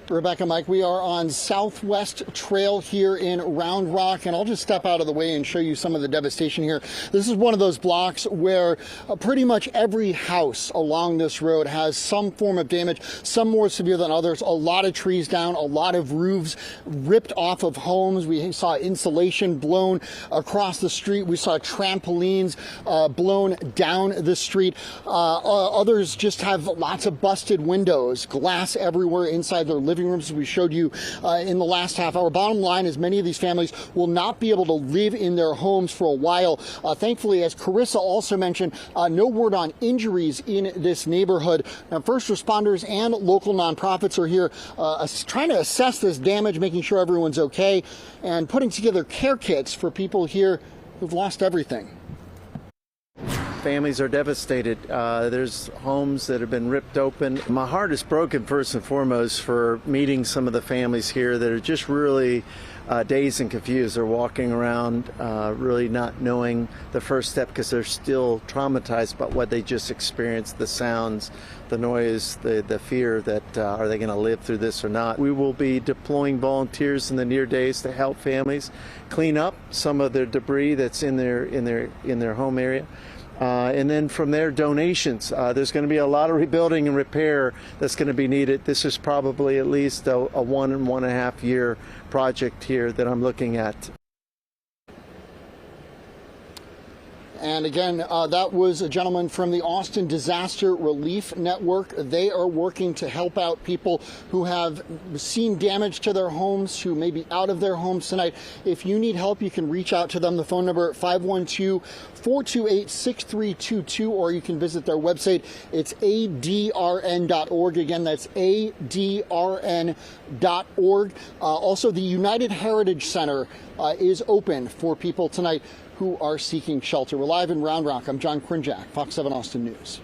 Rebecca, Mike, we are on Southwest Trail here in Round Rock, and I'll just step out of the way and show you some of the devastation here. This is one of those blocks where pretty much every house along this road has some form of damage, some more severe than others. A lot of trees down, a lot of roofs ripped off of homes. We saw insulation blown across the street. We saw trampolines blown down the street. Others just have lots of busted windows, glass everywhere inside their living rooms, as we showed you in the last half hour. Bottom line is many of these families will not be able to live in their homes for a while. Thankfully, as Carissa also mentioned, no word on injuries in this neighborhood. Now, first responders and local nonprofits are here trying to assess this damage, making sure everyone's okay, and putting together care kits for people here who've lost everything. Families are devastated. There's homes that have been ripped open. My heart is broken first and foremost for meeting some of the families here that are just really dazed and confused. They're walking around really not knowing the first step because they're still traumatized by what they just experienced, the sounds, the noise, the fear that are they going to live through this or not. We will be deploying volunteers in the near days to help families clean up some of their debris that's in their home area. And then from there, donations. There's going to be a lot of rebuilding and repair that's going to be needed. This is probably at least a 1.5 year project here that I'm looking at. And again, that was a gentleman from the Austin Disaster Relief Network. They are working to help out people who have seen damage to their homes, who may be out of their homes tonight. If you need help, you can reach out to them. The phone number 512-428-6322, or you can visit their website. It's adrn.org. Again, that's adrn.org. Also, the United Heritage Center is open for people tonight who are seeking shelter. We're live in Round Rock. I'm John Krinjak, Fox 7 Austin News.